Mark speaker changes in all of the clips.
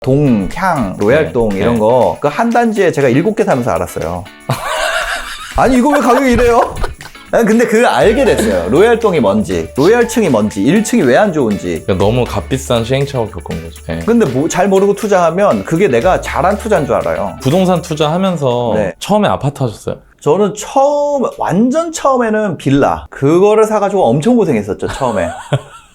Speaker 1: 동향, 로얄동
Speaker 2: 네,
Speaker 1: 이런
Speaker 2: 네.
Speaker 1: 거 그 한 단지에 제가 7개 사면서 알았어요. 아니 이거 왜 가격이 이래요? 아니, 근데 그걸 알게 됐어요. 로얄동이 뭔지, 로얄층이 뭔지, 1층이 왜 안 좋은지.
Speaker 2: 그러니까 너무 값비싼 시행착오 겪은 거죠. 네.
Speaker 1: 근데 뭐 잘 모르고 투자하면 그게 내가 잘한 투자인 줄 알아요.
Speaker 2: 부동산 투자하면서
Speaker 1: 네.
Speaker 2: 처음에 아파트 하셨어요?
Speaker 1: 저는 완전 처음에는 빌라. 그거를 사가지고 엄청 고생했었죠, 처음에.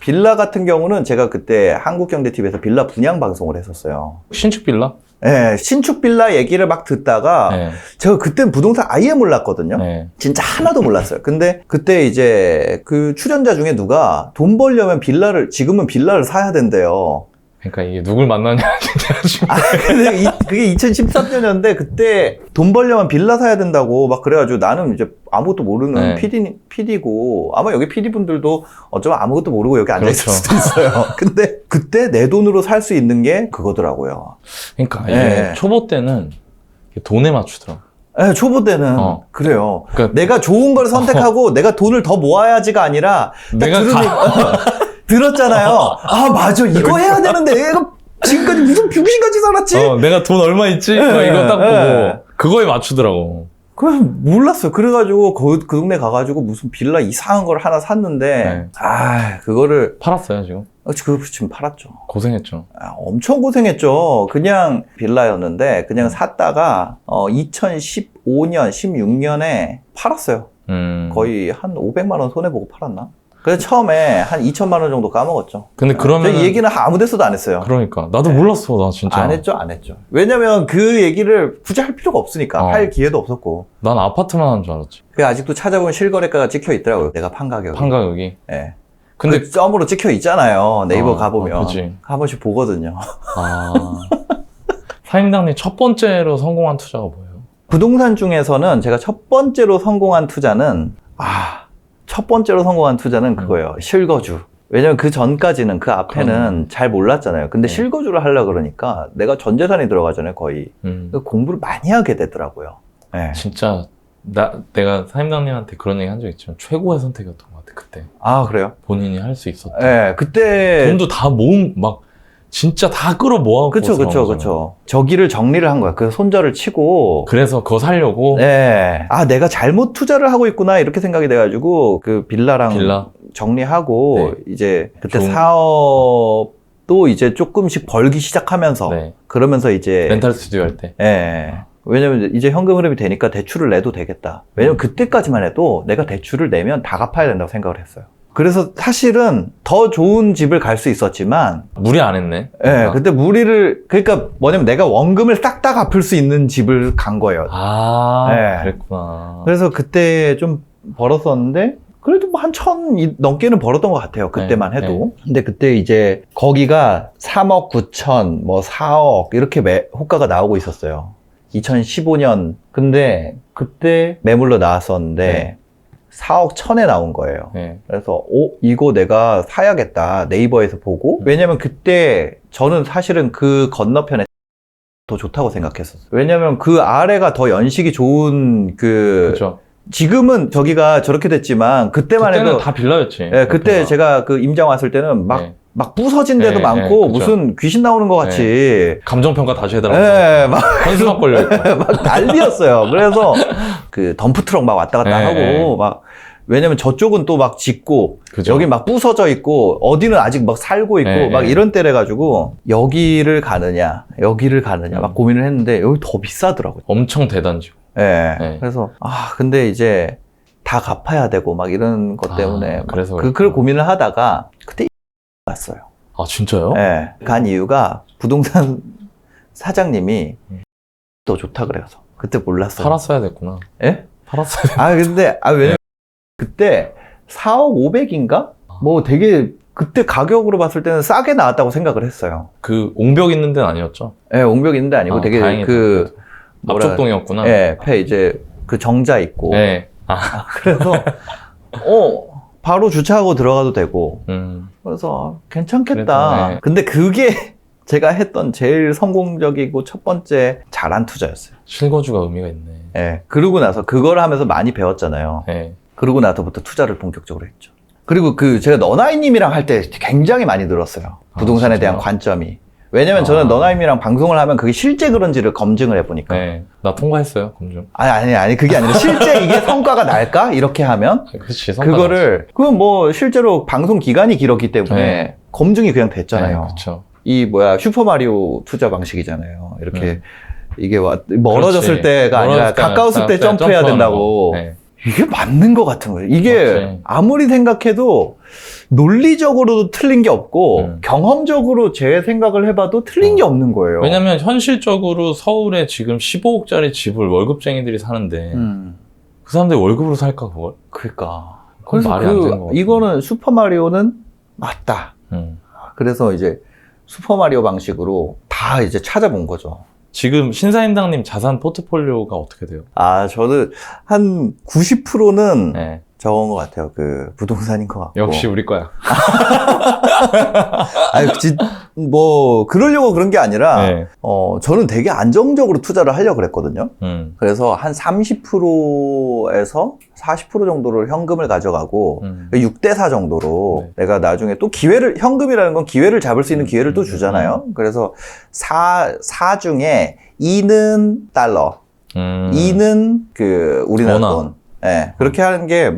Speaker 1: 빌라 같은 경우는 제가 그때 한국경제TV에서 빌라 분양 방송을 했었어요.
Speaker 2: 신축 빌라?
Speaker 1: 네, 신축 빌라 얘기를 막 듣다가
Speaker 2: 네.
Speaker 1: 제가 그땐 부동산 아예 몰랐거든요.
Speaker 2: 네.
Speaker 1: 진짜 하나도 몰랐어요. 근데 그때 이제 그 출연자 중에 누가 돈 벌려면 지금은 빌라를 사야 된대요.
Speaker 2: 그러니까 이게 누굴 만나냐 진짜.
Speaker 1: 근데 그게 2013년이었는데 그때 돈 벌려면 빌라 사야 된다고 막 그래가지고 나는 이제 아무것도 모르는
Speaker 2: 네.
Speaker 1: PD고 아마 여기 PD분들도 어쩌면 아무것도 모르고 여기 앉아있을
Speaker 2: 그렇죠.
Speaker 1: 수도 있어요. 근데 그때 내 돈으로 살 수 있는 게 그거더라고요.
Speaker 2: 그러니까 이게
Speaker 1: 네.
Speaker 2: 초보 때는 돈에 맞추더라고.
Speaker 1: 네, 초보 때는 그래요.
Speaker 2: 그러니까
Speaker 1: 내가 좋은 걸 선택하고 내가 돈을 더 모아야지가 아니라
Speaker 2: 내가
Speaker 1: 들었잖아요. 아 맞아 이거 해야 되는데 내가 지금까지 무슨 병신같이 살았지?
Speaker 2: 내가 돈 얼마 있지?
Speaker 1: 네,
Speaker 2: 이거 딱
Speaker 1: 네.
Speaker 2: 보고 그거에 맞추더라고.
Speaker 1: 그래서 몰랐어요. 그래가지고 그 동네 가가지고 무슨 빌라 이상한 걸 하나 샀는데
Speaker 2: 네.
Speaker 1: 그거를
Speaker 2: 팔았어요 지금?
Speaker 1: 그거 지금 팔았죠.
Speaker 2: 고생했죠.
Speaker 1: 엄청 고생했죠. 그냥 빌라였는데 그냥 샀다가 2015년, 16년에 팔았어요. 거의 한 500만 원 손해보고 팔았나? 그래서 처음에 한 2천만 원 정도 까먹었죠.
Speaker 2: 근데 그러면
Speaker 1: 이 얘기는 아무 데서도 안 했어요.
Speaker 2: 그러니까 나도 몰랐어 나 진짜.
Speaker 1: 안 했죠. 왜냐면 그 얘기를 굳이 할 필요가 없으니까. 할 기회도 없었고.
Speaker 2: 난 아파트만 하는 줄 알았지.
Speaker 1: 아직도 찾아보면 실거래가가 찍혀 있더라고요. 내가 판 가격이.
Speaker 2: 판 가격이.
Speaker 1: 네.
Speaker 2: 근데
Speaker 1: 그 점으로 찍혀 있잖아요. 네이버 가보면.
Speaker 2: 그치.
Speaker 1: 한 번씩 보거든요.
Speaker 2: 사임당님 첫 번째로 성공한 투자가 뭐예요?
Speaker 1: 부동산 중에서는 제가 첫 번째로 성공한 투자는 그거예요. 실거주. 왜냐면 그 전까지는 그 앞에는 잘 몰랐잖아요. 근데 실거주를 하려고 그러니까 내가 전 재산이 들어가잖아요, 거의. 공부를 많이 하게 되더라고요. 네.
Speaker 2: 진짜 내가 사임당님한테 그런 얘기 한 적 있지만 최고의 선택이었던 것 같아 그때.
Speaker 1: 그래요?
Speaker 2: 본인이 할 수 있었다.
Speaker 1: 네, 그때
Speaker 2: 돈도 다 막 진짜 다 끌어 모아갖고.
Speaker 1: 그쵸. 저기를 정리를 한 거야. 그 손절을 치고.
Speaker 2: 그래서 그거 살려고.
Speaker 1: 네. 내가 잘못 투자를 하고 있구나 이렇게 생각이 돼가지고 그 빌라 정리하고 이제 그때 사업도 이제 조금씩 벌기 시작하면서 그러면서 이제
Speaker 2: 렌탈 스튜디오 할 때.
Speaker 1: 왜냐면 이제 현금 흐름이 되니까 대출을 내도 되겠다. 왜냐면 그때까지만 해도 내가 대출을 내면 다 갚아야 된다고 생각을 했어요. 그래서 사실은 더 좋은 집을 갈 수 있었지만
Speaker 2: 무리 안 했네.
Speaker 1: 그때 그러니까 뭐냐면 내가 원금을 싹 다 갚을 수 있는 집을 간 거예요.
Speaker 2: 그랬구나.
Speaker 1: 그래서 그때 좀 벌었었는데 그래도 뭐 한 1,000 넘게는 벌었던 것 같아요. 그때만 해도. 근데 그때 이제 거기가 3억 9천, 뭐 4억 이렇게 호가가 나오고 있었어요. 2015년. 근데 그때 매물로 나왔었는데 4억 1천에 나온 거예요. 그래서 이거 내가 사야겠다. 네이버에서 보고. 왜냐면 그때 저는 사실은 그 건너편에 더 좋다고 생각했었어요. 왜냐면 그 아래가 더 연식이 좋은
Speaker 2: 그렇죠.
Speaker 1: 지금은 저기가 저렇게 됐지만 그때만 해도
Speaker 2: 다 빌라였지.
Speaker 1: 그때 제가 그 임장 왔을 때는 막 부서진 데도 많고 무슨 귀신 나오는 것 같이
Speaker 2: 감정평가 다시 해달라고.
Speaker 1: 막
Speaker 2: 현수막 걸려있고.
Speaker 1: 막 난리였어요. 그래서 그 덤프트럭 막 왔다 갔다 하고 막 왜냐면 저쪽은 또 막 짓고 여기 막 부서져 있고 어디는 아직 막 살고 있고 막 이런 때래 가지고 여기를 가느냐 막 고민을 했는데 여기 더 비싸더라고요.
Speaker 2: 엄청 대단지고.
Speaker 1: 그래서 근데 이제 다 갚아야 되고 막 이런 것 때문에
Speaker 2: 그래서
Speaker 1: 그걸 고민을 하다가 그때 갔어요.
Speaker 2: 진짜요?
Speaker 1: 간 이유가 부동산 사장님이 더 좋다 그래서 그때 몰랐어요.
Speaker 2: 팔았어야 됐구나. 팔았어야 됐구나.
Speaker 1: 근데 왜냐면 그때 4억 5백인가? 뭐 되게 그때 가격으로 봤을 때는 싸게 나왔다고 생각을 했어요.
Speaker 2: 그 옹벽 있는 데는 아니었죠?
Speaker 1: 옹벽 있는 데 아니고 되게
Speaker 2: 앞쪽동이었구나.
Speaker 1: 이제 그 정자 있고. 그래서 바로 주차하고 들어가도 되고. 그래서 괜찮겠다. 근데 그게 제가 했던 제일 성공적이고 첫 번째 잘한 투자였어요.
Speaker 2: 실거주가 의미가 있네.
Speaker 1: 그러고 나서 그걸 하면서 많이 배웠잖아요. 그러고 나서부터 투자를 본격적으로 했죠. 그리고 제가 너나이님이랑 할 때 굉장히 많이 늘었어요. 부동산에 대한 관점이. 왜냐면 저는 너나임이랑 방송을 하면 그게 실제 그런지를 검증을 해보니까.
Speaker 2: 네. 나 통과했어요, 검증.
Speaker 1: 아니, 그게 아니라 실제 이게 성과가 날까? 이렇게 하면?
Speaker 2: 그치,
Speaker 1: 그건 뭐 실제로 방송 기간이 길었기 때문에
Speaker 2: 네.
Speaker 1: 검증이 그냥 됐잖아요.
Speaker 2: 네, 그쵸.
Speaker 1: 슈퍼마리오 투자 방식이잖아요. 이렇게 이게 멀어졌을
Speaker 2: 그렇지.
Speaker 1: 때가 아니라
Speaker 2: 멀어졌을 때
Speaker 1: 가까웠을 때 점프해야
Speaker 2: 점프하는
Speaker 1: 된다고.
Speaker 2: 거. 네.
Speaker 1: 이게 맞는 것 같은 거예요. 이게
Speaker 2: 맞지.
Speaker 1: 아무리 생각해도 논리적으로도 틀린 게 없고 경험적으로 제 생각을 해봐도 틀린 게 없는 거예요.
Speaker 2: 왜냐면 현실적으로 서울에 지금 15억짜리 집을 월급쟁이들이 사는데 그 사람들이 월급으로 살까 그걸?
Speaker 1: 그러니까.
Speaker 2: 그건
Speaker 1: 그래서
Speaker 2: 말이 안 되는 것 같아요.
Speaker 1: 이거는 슈퍼마리오는 맞다. 그래서 이제 슈퍼마리오 방식으로 다 이제 찾아본 거죠.
Speaker 2: 지금 신사임당님 자산 포트폴리오가 어떻게 돼요?
Speaker 1: 저는 한 90%는
Speaker 2: 네.
Speaker 1: 저건 것 같아요. 그 부동산인 것 같고.
Speaker 2: 역시 우리 거야.
Speaker 1: 그러려고 그런 게 아니라,
Speaker 2: 네.
Speaker 1: 저는 되게 안정적으로 투자를 하려고 그랬거든요. 그래서 한 30%에서 40% 정도를 현금을 가져가고, 6대4 정도로
Speaker 2: 네.
Speaker 1: 내가 나중에 또 현금이라는 건 기회를 잡을 수 있는 기회를 또 주잖아요. 그래서 4 중에 2는 달러, 2는 우리나라
Speaker 2: 원화.
Speaker 1: 돈. 네, 그렇게 하는 게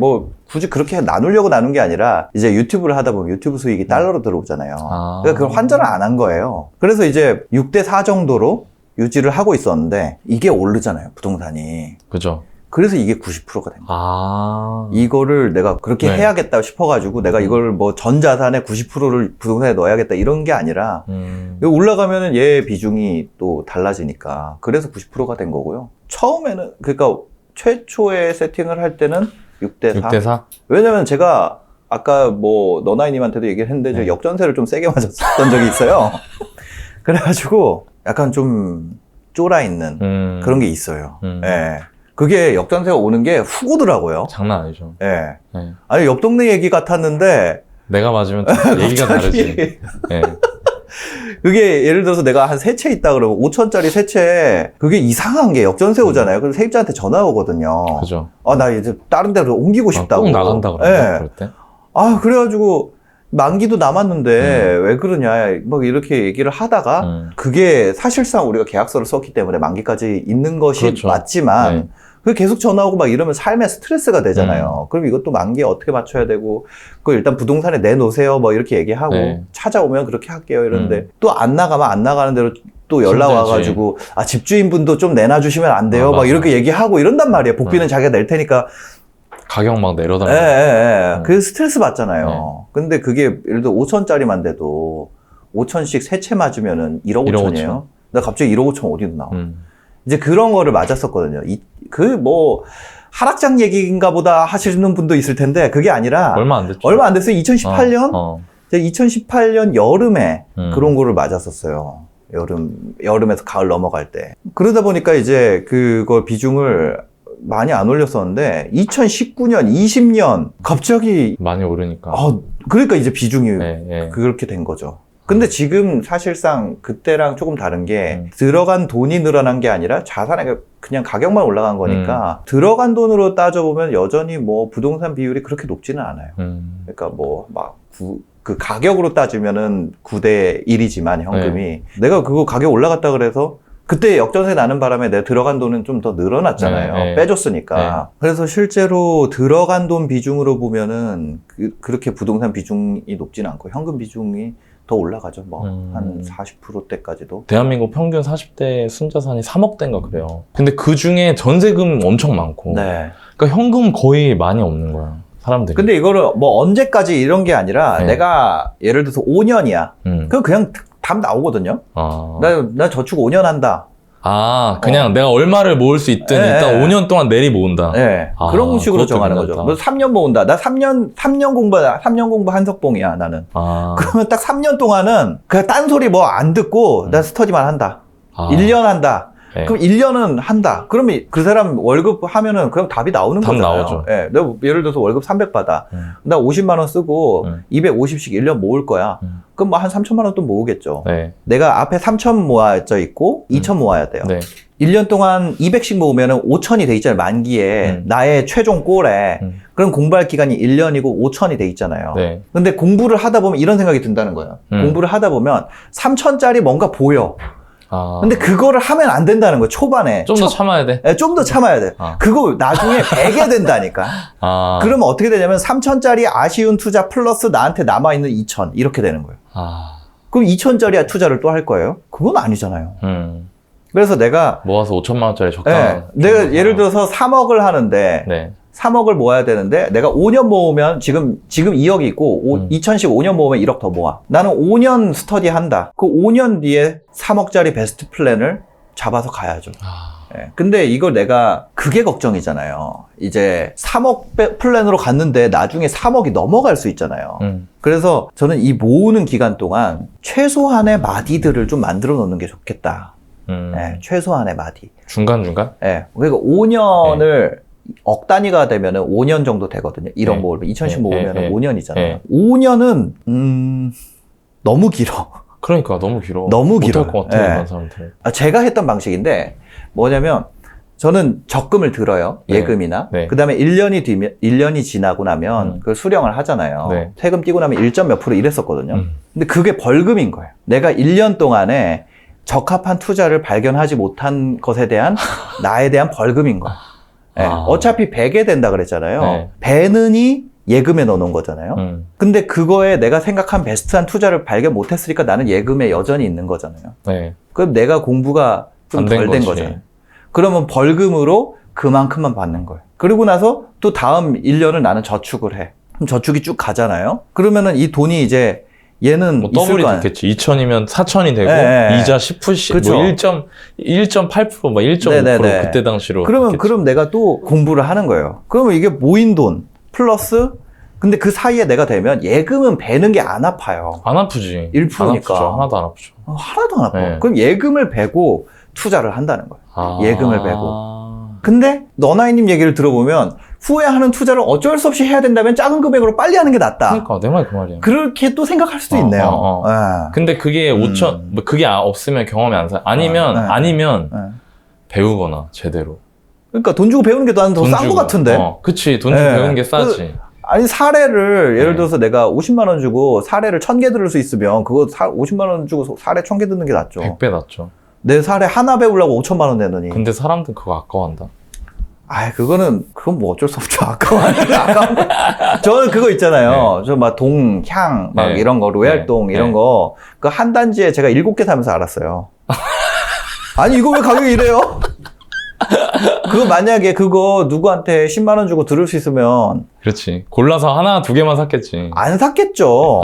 Speaker 1: 굳이 그렇게 나누려고 나눈 게 아니라 이제 유튜브를 하다 보면 유튜브 수익이 달러로 들어오잖아요. 그러니까 그걸 환전을 안 한 거예요. 그래서 이제 6대4 정도로 유지를 하고 있었는데 이게 오르잖아요, 부동산이.
Speaker 2: 그죠.
Speaker 1: 그래서 이게 90%가 된 거예요.
Speaker 2: 아.
Speaker 1: 이거를 내가 그렇게
Speaker 2: 네.
Speaker 1: 해야겠다 싶어가지고 내가 이걸 전 자산의 90%를 부동산에 넣어야겠다 이런 게 아니라 이거 올라가면은 얘 비중이 또 달라지니까 그래서 90%가 된 거고요. 처음에는 그러니까 최초에 세팅을 할 때는 6대4.
Speaker 2: 6대4?
Speaker 1: 왜냐면 제가 아까 너나이님한테도 얘기를 했는데 저 역전세를 좀 세게 맞았던 적이 있어요. 그래가지고 약간 좀 쫄아있는 그런 게 있어요. 예. 그게 역전세가 오는 게 훅 오더라고요.
Speaker 2: 장난 아니죠.
Speaker 1: 예.
Speaker 2: 네.
Speaker 1: 아니, 옆 동네 얘기 같았는데.
Speaker 2: 내가 맞으면 또 얘기가 다르지. 네.
Speaker 1: 그게 예를 들어서 내가 한 3채 있다 그러면 5천짜리 3채 그게 이상한 게 역전세 오잖아요. 그래서 세입자한테 전화 오거든요.
Speaker 2: 그죠.
Speaker 1: 나 이제 다른 데로 옮기고 싶다고.
Speaker 2: 꼭 나간다 그러나
Speaker 1: 예.
Speaker 2: 그럴 때?
Speaker 1: 그래가지고 만기도 남았는데 왜 그러냐 이렇게 얘기를 하다가 그게 사실상 우리가 계약서를 썼기 때문에 만기까지 있는 것이
Speaker 2: 그렇죠.
Speaker 1: 맞지만
Speaker 2: 네.
Speaker 1: 그게 계속 전화 오고 이러면 삶의 스트레스가 되잖아요. 그럼 이것도 만기에 어떻게 맞춰야 되고 그걸 일단 부동산에 내놓으세요 이렇게 얘기하고
Speaker 2: 네.
Speaker 1: 찾아오면 그렇게 할게요 이러는데 또 안 나가면 안 나가는 대로 또 연락
Speaker 2: 힘들지.
Speaker 1: 와가지고 집주인분도 좀 내놔주시면 안 돼요
Speaker 2: 맞아.
Speaker 1: 이렇게 얘기하고 이런단 말이에요. 복비는 자기가 낼 테니까.
Speaker 2: 가격 막 내려다니고.
Speaker 1: 그 스트레스 받잖아요. 근데 그게 예를 들어 5천짜리만 돼도 5천씩 3채 맞으면은 1억
Speaker 2: 1억
Speaker 1: 5천이에요. 나 갑자기 1억 5천 어디로 나와? 이제 그런 거를 맞았었거든요. 하락장 얘기인가 보다 하시는 분도 있을 텐데 그게 아니라
Speaker 2: 얼마 안 됐죠.
Speaker 1: 얼마 안 됐어요. 2018년? 제가 2018년 여름에 그런 거를 맞았었어요. 여름에서 가을 넘어갈 때. 그러다 보니까 이제 그거 비중을 많이 안 올렸었는데 2019년, 20년 갑자기
Speaker 2: 많이 오르니까.
Speaker 1: 그러니까 이제 비중이
Speaker 2: 네.
Speaker 1: 그렇게 된 거죠. 근데 지금 사실상 그때랑 조금 다른 게 들어간 돈이 늘어난 게 아니라 자산의 그냥 가격만 올라간 거니까 들어간 돈으로 따져보면 여전히 부동산 비율이 그렇게 높지는 않아요. 그러니까 그 가격으로 따지면은 9대 1이지만 현금이 내가 그거 가격 올라갔다 그래서 그때 역전세 나는 바람에 내 들어간 돈은 좀 더 늘어났잖아요. 빼줬으니까. 그래서 실제로 들어간 돈 비중으로 보면은 그렇게 부동산 비중이 높지는 않고 현금 비중이 더 올라가죠. 한 40%대까지도.
Speaker 2: 대한민국 평균 40대 순자산이 3억대인가 그래요. 근데 그 중에 전세금 엄청 많고.
Speaker 1: 네.
Speaker 2: 그러니까 현금 거의 많이 없는 거야. 사람들이.
Speaker 1: 근데 이거를 언제까지 이런 게 아니라 내가 예를 들어서 5년이야. 그럼 그냥 답 나오거든요. 나 저축 5년 한다.
Speaker 2: 그냥 내가 얼마를 모을 수 있든 일단 5년 동안 내리 모은다.
Speaker 1: 네. 그런 식으로 정하는 거죠. 3년 모은다. 나 3년 공부 한석봉이야, 나는. 그러면 딱 3년 동안은 그냥 딴소리 안 듣고 나 스터디만 한다. 1년 한다.
Speaker 2: 네.
Speaker 1: 그럼 1년은 한다. 그러면 그 사람 월급 하면은 그럼 답이 나오는
Speaker 2: 답
Speaker 1: 거잖아요.
Speaker 2: 나오죠.
Speaker 1: 예. 내가 예를 들어서 월급 300 받아. 나 50만 원 쓰고 250씩 1년 모을 거야. 그럼 뭐 한 3천만 원 또 모으겠죠.
Speaker 2: 네.
Speaker 1: 내가 앞에 3천 모아져 있고 2천 모아야 돼요.
Speaker 2: 네.
Speaker 1: 1년 동안 200씩 모으면은 5천이 돼 있잖아요. 만기에. 나의 최종 골에. 그럼 공부할 기간이 1년이고 5천이 돼 있잖아요.
Speaker 2: 네.
Speaker 1: 근데 공부를 하다 보면 이런 생각이 든다는 거예요. 공부를 하다 보면 3천짜리 뭔가 보여.
Speaker 2: 아.
Speaker 1: 근데 그거를 하면 안 된다는 거예요. 초반에.
Speaker 2: 좀 더 참아야 돼?
Speaker 1: 네, 좀 더 참아야 돼. 그거 나중에 100에 된다니까. 그러면 어떻게 되냐면 3천짜리 아쉬운 투자 플러스 나한테 남아있는 2천. 이렇게 되는 거예요. 그럼 2천짜리 투자를 또 할 거예요? 그건 아니잖아요. 그래서 내가
Speaker 2: 모아서 5천만 원짜리 적당한.
Speaker 1: 내가 예를 들어서 3억을 하는데
Speaker 2: 네.
Speaker 1: 3억을 모아야 되는데 내가 5년 모으면 지금 2억이 있고 2천씩 5년 모으면 1억 더 모아. 나는 5년 스터디 한다. 그 5년 뒤에 3억짜리 베스트 플랜을 잡아서 가야죠. 예. 근데 이걸 내가 그게 걱정이잖아요. 이제 3억 플랜으로 갔는데 나중에 3억이 넘어갈 수 있잖아요. 그래서 저는 이 모으는 기간 동안 최소한의 마디들을 좀 만들어 놓는 게 좋겠다. 예, 최소한의 마디.
Speaker 2: 중간중간?
Speaker 1: 예. 그러니까 5년을 억 단위가 되면은 5년 정도 되거든요. 1억 모으면 2천씩 모으면 5년이잖아요. 5년은 너무 길어.
Speaker 2: 그러니까 너무 길어.
Speaker 1: 너무 길어.
Speaker 2: 못할 것 같아. 이런 사람들.
Speaker 1: 제가 했던 방식인데 뭐냐면 저는 적금을 들어요. 예금이나.
Speaker 2: 네.
Speaker 1: 그다음에 1년이 지나고 나면 그걸 수령을 하잖아요.
Speaker 2: 네.
Speaker 1: 세금 띄고 나면 1점 몇 프로 이랬었거든요. 근데 그게 벌금인 거예요. 내가 1년 동안에 적합한 투자를 발견하지 못한 것에 대한 나에 대한 벌금인 거야. 네. 어차피 100에 된다 그랬잖아요.
Speaker 2: 네.
Speaker 1: 배는이 예금에 넣어놓은 거잖아요. 근데 그거에 내가 생각한 베스트한 투자를 발견 못했으니까 나는 예금에 여전히 있는 거잖아요.
Speaker 2: 네.
Speaker 1: 그럼 내가 공부가 좀 덜 된 거잖아요. 그러면 벌금으로 그만큼만 받는 거예요. 그리고 나서 또 다음 1년을 나는 저축을 해. 그럼 저축이 쭉 가잖아요. 그러면은 이 돈이 이제 얘는
Speaker 2: 뭐 더블이 됐겠지. 2천이면 4천이 되고 이자 10%씩
Speaker 1: 그렇죠.
Speaker 2: 뭐 1.8% 뭐 1.5%
Speaker 1: 네네네.
Speaker 2: 그때 당시로
Speaker 1: 그럼 내가 또 공부를 하는 거예요. 그러면 이게 모인 돈 플러스 근데 그 사이에 내가 되면 예금은 베는 게 안 아파요.
Speaker 2: 안 아프지.
Speaker 1: 1%니까.
Speaker 2: 안 아프죠. 하나도 안 아프죠.
Speaker 1: 하나도 안 아파.
Speaker 2: 네.
Speaker 1: 그럼 예금을 베고 투자를 한다는 거예요. 예금을 베고. 근데 너나이님 얘기를 들어보면 후회하는 투자를 어쩔 수 없이 해야 된다면 작은 금액으로 빨리 하는 게 낫다.
Speaker 2: 그러니까 내 말 그 말이야.
Speaker 1: 그렇게 또 생각할 수도 있네요. 네.
Speaker 2: 근데 그게 5천 뭐 그게 없으면 경험이 안 사. 아니면 배우거나 제대로.
Speaker 1: 그러니까 돈 주고 배우는 게 나는 더 싼 거 같은데.
Speaker 2: 그치. 돈 주고 배우는 게 싸지.
Speaker 1: 아니 사례를 예를 들어서 내가 50만 원 주고 사례를 1000개 들을 수 있으면 그거 50만 원 주고 사례 1000개 듣는 게 낫죠.
Speaker 2: 100배 낫죠.
Speaker 1: 내 사례 하나 배우려고 5천만 원 내더니.
Speaker 2: 근데 사람들 그거 아까워한다.
Speaker 1: 그건 뭐 어쩔 수 없죠. 아까워. 저는 그거 있잖아요. 저 막 동향, 막 이런 거, 로얄동 이런 거. 그 한 단지에 제가 7개 사면서 알았어요. 아니, 이거 왜 가격이 이래요? 그거 만약에 그거 누구한테 10만 원 주고 들을 수 있으면.
Speaker 2: 그렇지. 골라서 하나, 두 개만 샀겠지.
Speaker 1: 안 샀겠죠.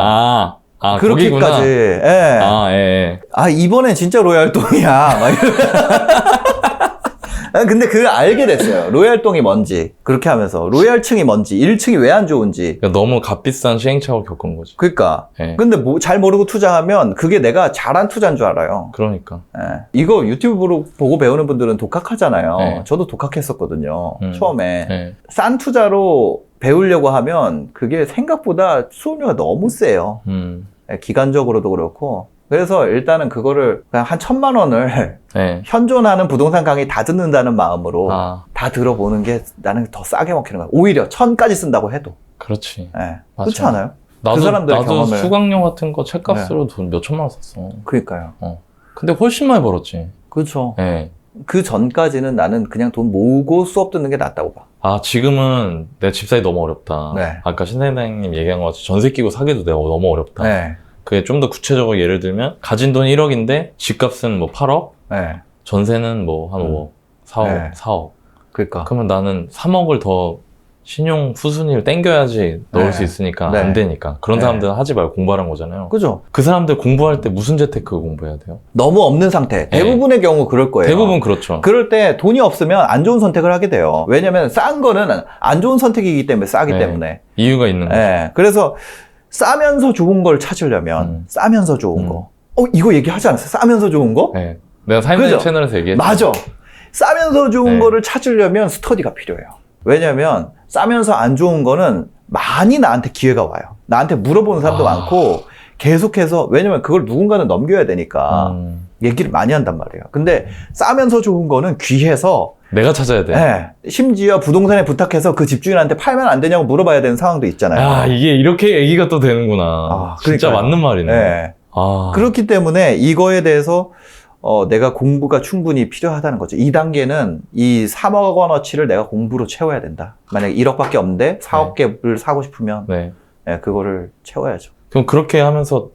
Speaker 1: 그렇게까지.
Speaker 2: 거기구나.
Speaker 1: 예. 이번엔 진짜 로얄동이야. 막 근데 그걸 알게 됐어요. 로얄동이 뭔지. 그렇게 하면서. 로얄층이 뭔지. 1층이 왜 안 좋은지.
Speaker 2: 그러니까 너무 값비싼 시행착오를 겪은 거지.
Speaker 1: 그러니까. 근데 잘 모르고 투자하면 그게 내가 잘한 투자인 줄 알아요.
Speaker 2: 그러니까.
Speaker 1: 이거 유튜브로 보고 배우는 분들은 독학하잖아요. 저도 독학했었거든요. 처음에. 싼 투자로 배우려고 하면 그게 생각보다 수업료가 너무 세요. 기간적으로도 그렇고. 그래서 일단은 그거를 그냥 한 1000만 원을 현존하는 부동산 강의 다 듣는다는 마음으로 다 들어보는 게 나는 더 싸게 먹히는 거야. 오히려 1000까지 쓴다고 해도.
Speaker 2: 그렇지.
Speaker 1: 그렇지 않아요?
Speaker 2: 나도 수강료 같은 거 책값으로 돈 몇천만 원 썼어.
Speaker 1: 그러니까요.
Speaker 2: 근데 훨씬 많이 벌었지.
Speaker 1: 그렇죠. 그 전까지는 나는 그냥 돈 모으고 수업 듣는 게 낫다고 봐.
Speaker 2: 지금은 내 집 사기 너무 어렵다. 아까 신사장님 얘기한 것 같이 전세 끼고 사기도 내가 너무 어렵다. 그게 좀 더 구체적으로 예를 들면 가진 돈 1억인데 집값은 뭐 8억? 전세는 뭐 한 5억, 4억, 4억.
Speaker 1: 그러니까.
Speaker 2: 그러면 나는 3억을 더 신용 후순위를 땡겨야지 넣을 수 있으니까 안 되니까. 그런 사람들은 하지 말고 공부하는 거잖아요.
Speaker 1: 그죠.
Speaker 2: 그 사람들 공부할 때 무슨 재테크 공부해야 돼요?
Speaker 1: 너무 없는 상태. 대부분의 경우 그럴 거예요.
Speaker 2: 대부분 그렇죠.
Speaker 1: 그럴 때 돈이 없으면 안 좋은 선택을 하게 돼요. 왜냐면 싼 거는 안 좋은 선택이기 때문에 싸기 때문에.
Speaker 2: 이유가 있는 거죠.
Speaker 1: 그래서 싸면서 좋은 걸 찾으려면 싸면서 좋은 거. 이거 얘기하지 않았어요? 싸면서 좋은 거?
Speaker 2: 내가 사인님
Speaker 1: 그죠?
Speaker 2: 채널에서 얘기했지.
Speaker 1: 맞아. 싸면서 좋은
Speaker 2: 네.
Speaker 1: 거를 찾으려면 스터디가 필요해요. 왜냐면 싸면서 안 좋은 거는 많이 나한테 기회가 와요. 나한테 물어보는 사람도 많고 계속해서, 왜냐면 그걸 누군가는 넘겨야 되니까 얘기를 많이 한단 말이에요. 근데 싸면서 좋은 거는 귀해서
Speaker 2: 내가 찾아야 돼.
Speaker 1: 네, 심지어 부동산에 부탁해서 그 집주인한테 팔면 안 되냐고 물어봐야 되는 상황도 있잖아요.
Speaker 2: 야, 이게 이렇게 얘기가 또 되는구나. 진짜
Speaker 1: 그러니까요.
Speaker 2: 맞는 말이네.
Speaker 1: 네. 그렇기 때문에 이거에 대해서 내가 공부가 충분히 필요하다는 거죠. 2단계는 이 3억 원어치를 내가 공부로 채워야 된다. 만약에 1억밖에 없는데 4억 개를 사고 싶으면 그거를 채워야죠.
Speaker 2: 그럼 그렇게 하면서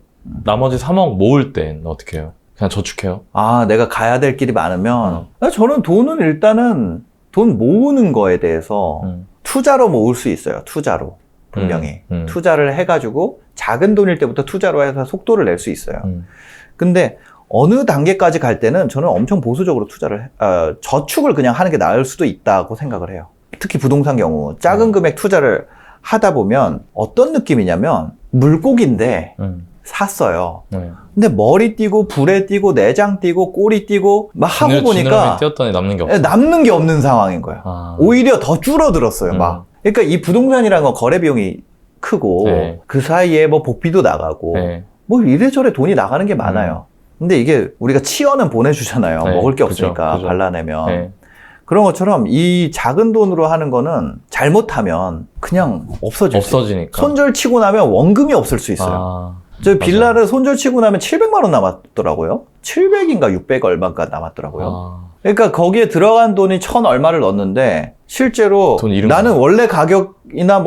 Speaker 2: 나머지 3억 모을 땐 어떻게 해요? 그냥 저축해요?
Speaker 1: 내가 가야 될 길이 많으면 저는 돈은 일단은 돈 모으는 거에 대해서 투자로 모을 수 있어요. 투자로. 분명히. 투자를 해가지고 작은 돈일 때부터 투자로 해서 속도를 낼 수 있어요. 근데 어느 단계까지 갈 때는 저는 엄청 보수적으로 저축을 그냥 하는 게 나을 수도 있다고 생각을 해요. 특히 부동산 경우 작은 금액 투자를 하다 보면 어떤 느낌이냐면 물고기인데 샀어요. 근데 머리 띄고 불에 띄고 내장 띄고 꼬리 띄고 막 하고 보니까
Speaker 2: 띄었더니 남는 게 없어.
Speaker 1: 남는 게 없는 상황인 거예요. 오히려 더 줄어들었어요. 막. 그러니까 이 부동산이라는 건 거래 비용이 크고 그 사이에 뭐 복비도 나가고 뭐 이래저래 돈이 나가는 게 많아요. 근데 이게 우리가 치어는 보내주잖아요. 먹을 게 없으니까 그죠. 발라내면. 그런 것처럼 이 작은 돈으로 하는 거는 잘못하면 그냥 없어지니까. 손절 치고 나면 원금이 없을 수 있어요. 저 빌라를 손절 치고 나면 700만 원 남았더라고요. 700인가 600 얼마가 남았더라고요. 그러니까 거기에 들어간 돈이 1000 얼마를 넣었는데 실제로 나는 원래 가격이나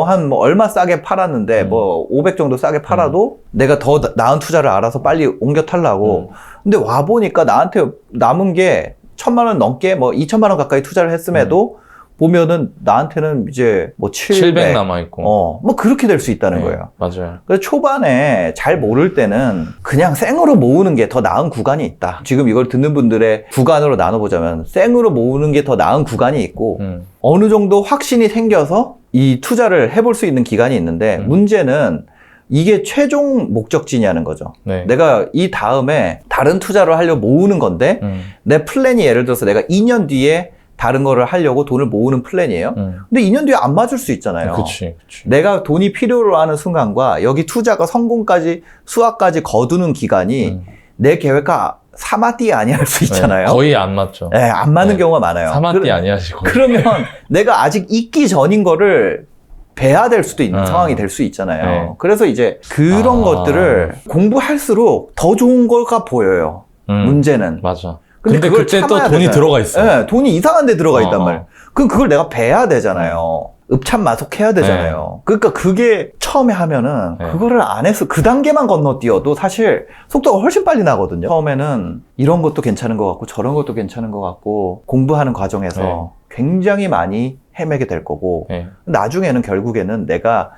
Speaker 1: 한 얼마 싸게 팔았는데 500 정도 싸게 팔아도 내가 더 나은 투자를 알아서 빨리 옮겨 타려고. 근데 와 보니까 나한테 남은 게 1000만 원 넘게 2000만 원 가까이 투자를 했음에도 보면은 나한테는 이제 700
Speaker 2: 남아있고.
Speaker 1: 그렇게 될 수 있다는 거예요.
Speaker 2: 맞아요.
Speaker 1: 그래서 초반에 잘 모를 때는 그냥 생으로 모으는 게 더 나은 구간이 있다. 지금 이걸 듣는 분들의 구간으로 나눠보자면 생으로 모으는 게 더 나은 구간이 있고 어느 정도 확신이 생겨서 이 투자를 해볼 수 있는 기간이 있는데 문제는 이게 최종 목적지냐는 거죠. 내가 이 다음에 다른 투자를 하려고 모으는 건데 내 플랜이 예를 들어서 내가 2년 뒤에 다른 거를 하려고 돈을 모으는 플랜이에요. 근데 2년 뒤에 안 맞을 수 있잖아요.
Speaker 2: 그치.
Speaker 1: 내가 돈이 필요로 하는 순간과 여기 투자가 성공까지 수확까지 거두는 기간이 내 계획과 사마띠 아니할 수 있잖아요.
Speaker 2: 거의 안 맞죠.
Speaker 1: 안 맞는 경우가 많아요.
Speaker 2: 사마띠 아니하시고.
Speaker 1: 그러면 내가 아직 있기 전인 거를 배야 될 수도 있는 상황이 될 수 있잖아요. 그래서 이제 그런 것들을 공부할수록 더 좋은 거가 보여요. 문제는.
Speaker 2: 맞아. 근데 그때 또 돈이
Speaker 1: 되잖아요.
Speaker 2: 들어가 있어.
Speaker 1: 돈이 이상한 데 들어가 있단 말이에요. 그럼 그걸 내가 배야 되잖아요. 읍참마속해야 되잖아요. 그러니까 그게 처음에 하면은 그거를 안 해서 그 단계만 건너뛰어도 사실 속도가 훨씬 빨리 나거든요. 처음에는 이런 것도 괜찮은 것 같고 저런 것도 괜찮은 것 같고 공부하는 과정에서 굉장히 많이 헤매게 될 거고 나중에는 결국에는 내가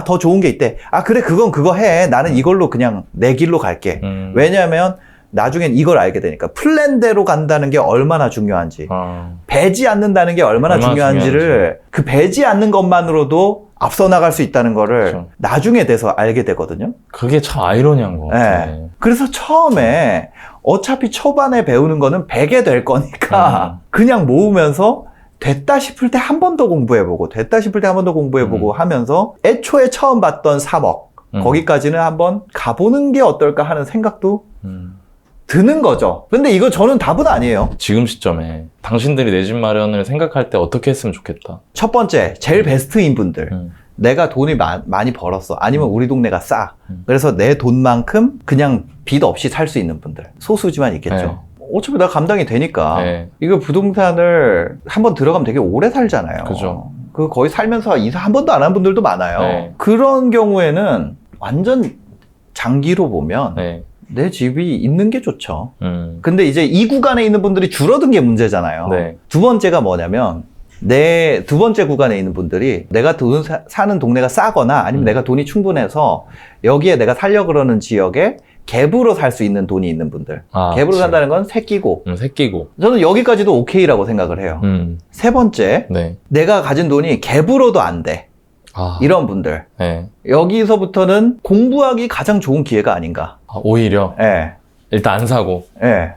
Speaker 1: 더 좋은 게 있대. 그래 그건 그거 해. 나는 이걸로 그냥 내 길로 갈게. 왜냐하면 나중엔 이걸 알게 되니까 플랜대로 간다는 게 얼마나 중요한지 배지 않는다는 게 얼마나 중요한지를 그 배지 않는 것만으로도 앞서 나갈 수 있다는 거를 나중에 돼서 알게 되거든요.
Speaker 2: 그게 참 아이러니한 것 같아.
Speaker 1: 그래서 처음에 어차피 초반에 배우는 거는 배게 될 거니까 그냥 모으면서 됐다 싶을 때 한 번 더 공부해보고 됐다 싶을 때 한 번 더 공부해보고 하면서 애초에 처음 봤던 3억 거기까지는 한번 가보는 게 어떨까 하는 생각도 드는 거죠. 근데 이거 저는 답은 아니에요.
Speaker 2: 지금 시점에 당신들이 내 집 마련을 생각할 때 어떻게 했으면 좋겠다.
Speaker 1: 첫 번째, 제일 베스트인 분들. 내가 돈이 많이 벌었어. 아니면 우리 동네가 싸. 그래서 내 돈만큼 그냥 빚 없이 살 수 있는 분들. 소수지만 있겠죠. 어차피 나 감당이 되니까. 이거 부동산을 한번 들어가면 되게 오래 살잖아요.
Speaker 2: 그죠.
Speaker 1: 그 거의 살면서 이사 한 번도 안 한 분들도 많아요. 그런 경우에는 완전 장기로 보면 내 집이 있는 게 좋죠. 근데 이제 이 구간에 있는 분들이 줄어든 게 문제잖아요. 두 번째가 뭐냐면 내 두 번째 구간에 있는 분들이 내가 돈 사는 동네가 싸거나 아니면 내가 돈이 충분해서 여기에 내가 살려고 그러는 지역에 갭으로 살 수 있는 돈이 있는 분들. 갭으로 산다는 건 새끼고.
Speaker 2: 새끼고.
Speaker 1: 저는 여기까지도 오케이라고 생각을 해요. 세 번째, 내가 가진 돈이 갭으로도 안 돼. 이런 분들. 여기서부터는 공부하기 가장 좋은 기회가 아닌가.
Speaker 2: 오히려? 일단 안 사고.
Speaker 1: 예.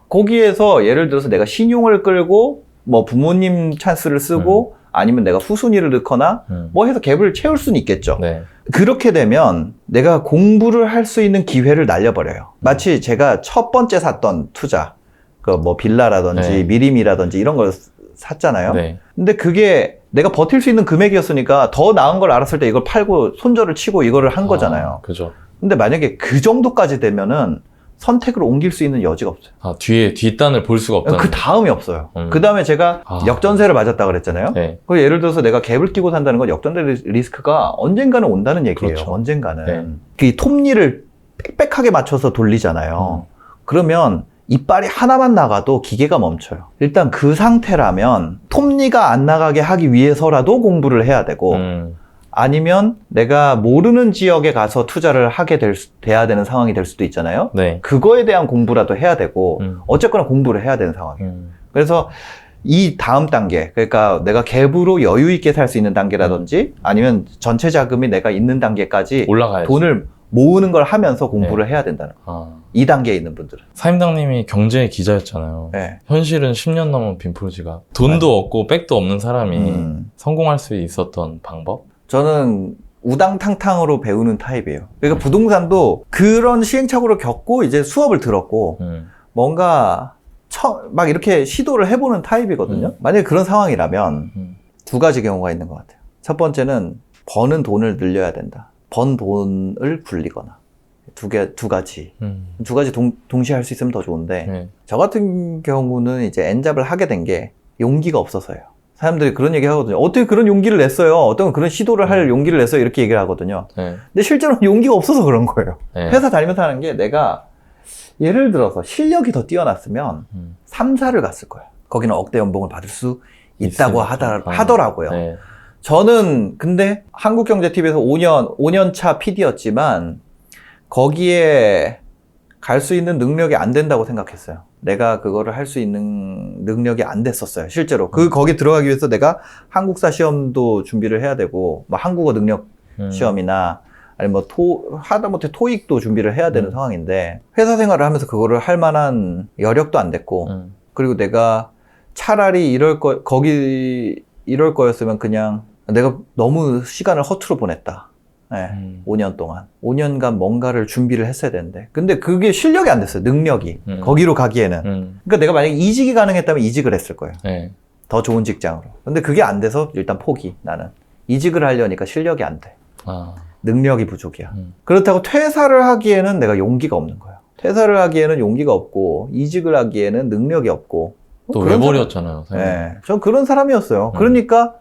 Speaker 1: 거기에서 예를 들어서 내가 신용을 끌고 뭐 부모님 찬스를 쓰고 아니면 내가 후순위를 넣거나 뭐 해서 갭을 채울 수는 있겠죠.
Speaker 2: 네.
Speaker 1: 그렇게 되면 내가 공부를 할 수 있는 기회를 날려버려요. 마치 제가 첫 번째 샀던 투자, 그 뭐 빌라라든지
Speaker 2: 네.
Speaker 1: 미림이라든지 이런 걸 샀잖아요.
Speaker 2: 네.
Speaker 1: 근데 그게 내가 버틸 수 있는 금액이었으니까 더 나은 걸 알았을 때 이걸 팔고 손절을 치고 이거를 한 거잖아요.
Speaker 2: 그죠.
Speaker 1: 근데 만약에 그 정도까지 되면은 선택을 옮길 수 있는 여지가 없어요.
Speaker 2: 뒤에 뒷단을 볼 수가 없다는.
Speaker 1: 그 다음이 없어요. 그 다음에 제가 역전세를 맞았다 그랬잖아요.
Speaker 2: 네.
Speaker 1: 그 예를 들어서 내가 갭을 끼고 산다는 건 역전세 리스크가 언젠가는 온다는 얘기예요.
Speaker 2: 그렇죠.
Speaker 1: 언젠가는.
Speaker 2: 네.
Speaker 1: 그 톱니를 빽빽하게 맞춰서 돌리잖아요. 그러면 이빨이 하나만 나가도 기계가 멈춰요. 일단 그 상태라면 톱니가 안 나가게 하기 위해서라도 공부를 해야 되고 아니면 내가 모르는 지역에 가서 투자를 하게 돼야 되는 상황이 될 수도 있잖아요.
Speaker 2: 네.
Speaker 1: 그거에 대한 공부라도 해야 되고 어쨌거나 공부를 해야 되는 상황이에요. 그래서 이 다음 단계, 그러니까 내가 갭으로 여유 있게 살 수 있는 단계라든지 아니면 전체 자금이 내가 있는 단계까지
Speaker 2: 올라가야지.
Speaker 1: 돈을 모으는 걸 하면서 공부를 해야 된다는 거예요. 이 단계에 있는 분들은.
Speaker 2: 사임당님이 경제 기자였잖아요.
Speaker 1: 네.
Speaker 2: 현실은 10년 넘은 빈프로지가 돈도 없고 백도 없는 사람이 성공할 수 있었던 방법? 저는
Speaker 1: 우당탕탕으로 배우는 타입이에요. 그러니까 부동산도 그런 시행착오를 겪고 이제 수업을 들었고 뭔가 막 이렇게 시도를 해보는 타입이거든요. 만약에 그런 상황이라면 두 가지 경우가 있는 것 같아요. 첫 번째는 버는 돈을 늘려야 된다. 번 돈을 굴리거나. 두 가지. 두 가지 동시에 할 수 있으면 더 좋은데 저 같은 경우는 이제 엔잡을 하게 된 게 용기가 없어서예요. 사람들이 그런 얘기 하거든요. 어떻게 그런 용기를 냈어요? 어떤 그런 시도를 할 용기를 냈어요? 이렇게 얘기를 하거든요. 근데 실제로 용기가 없어서 그런 거예요. 회사 다니면서 하는 게 내가 예를 들어서 실력이 더 뛰어났으면 3사를 갔을 거예요. 거기는 억대 연봉을 받을 수 있다고 하더라고요. 저는 근데 한국경제TV에서 5년 차 PD였지만 거기에 갈 수 있는 능력이 안 된다고 생각했어요. 내가 그거를 할 수 있는 능력이 안 됐었어요. 실제로. 거기 들어가기 위해서 내가 한국사 시험도 준비를 해야 되고, 뭐 한국어 능력 시험이나, 아니면 하다못해 토익도 준비를 해야 되는 상황인데, 회사 생활을 하면서 그거를 할 만한 여력도 안 됐고, 그리고 내가 차라리 이럴 거였으면 그냥 내가 너무 시간을 허투루 보냈다. 네, 5년 동안. 5년간 뭔가를 준비를 했어야 되는데. 근데 그게 실력이 안 됐어요. 능력이. 거기로 가기에는. 그러니까 내가 만약에 이직이 가능했다면 이직을 했을 거예요. 더 좋은 직장으로. 근데 그게 안 돼서 일단 포기, 나는. 이직을 하려니까 실력이 안 돼. 능력이 부족이야. 그렇다고 퇴사를 하기에는 내가 용기가 없는 거예요. 퇴사를 하기에는 용기가 없고, 이직을 하기에는 능력이 없고.
Speaker 2: 또 외벌이었잖아요.
Speaker 1: 네, 전 그런 사람이었어요. 그러니까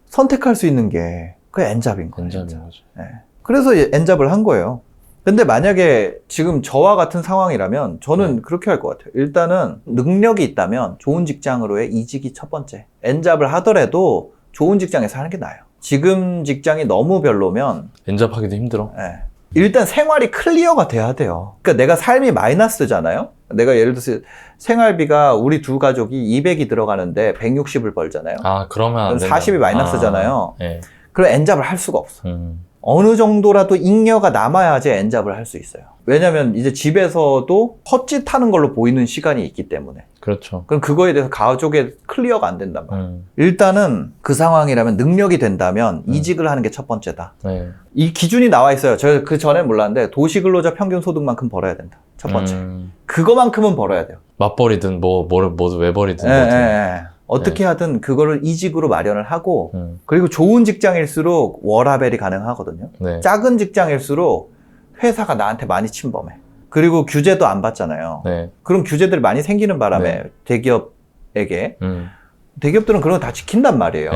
Speaker 1: 선택할 수 있는 게 그 엔잡인 거예요.
Speaker 2: 엔잡인 거죠.
Speaker 1: 네. 그래서 엔잡을 한 거예요. 근데 만약에 지금 저와 같은 상황이라면 저는 그렇게 할 것 같아요. 일단은 능력이 있다면 좋은 직장으로의 이직이 첫 번째. 엔잡을 하더라도 좋은 직장에서 하는 게 나아요. 지금 직장이 너무 별로면
Speaker 2: 엔잡하기도 힘들어.
Speaker 1: 네. 일단 생활이 클리어가 돼야 돼요. 그러니까 내가 삶이 마이너스잖아요. 내가 예를 들어서 생활비가 우리 두 가족이 200이 들어가는데 160을 벌잖아요.
Speaker 2: 그러면 안
Speaker 1: 40이 마이너스잖아요.
Speaker 2: 네.
Speaker 1: 그럼 엔잡을 할 수가 없어. 어느 정도라도 잉여가 남아야지 엔잡을 할 수 있어요. 왜냐면 이제 집에서도 헛짓하는 걸로 보이는 시간이 있기 때문에.
Speaker 2: 그렇죠.
Speaker 1: 그럼 그거에 대해서 가족에 클리어가 안 된단 말이에요. 일단은 그 상황이라면 능력이 된다면 이직을 하는 게 첫 번째다. 이 기준이 나와 있어요. 저 그 전엔 몰랐는데 도시근로자 평균 소득만큼 벌어야 된다. 첫 번째. 그거만큼은 벌어야 돼요.
Speaker 2: 맞벌이든 왜 벌이든.
Speaker 1: 어떻게 하든 그거를 이직으로 마련을 하고 그리고 좋은 직장일수록 워라밸이 가능하거든요. 작은 직장일수록 회사가 나한테 많이 침범해. 그리고 규제도 안 받잖아요. 그럼 규제들이 많이 생기는 바람에 대기업에게 대기업들은 그런 거 다 지킨단 말이에요.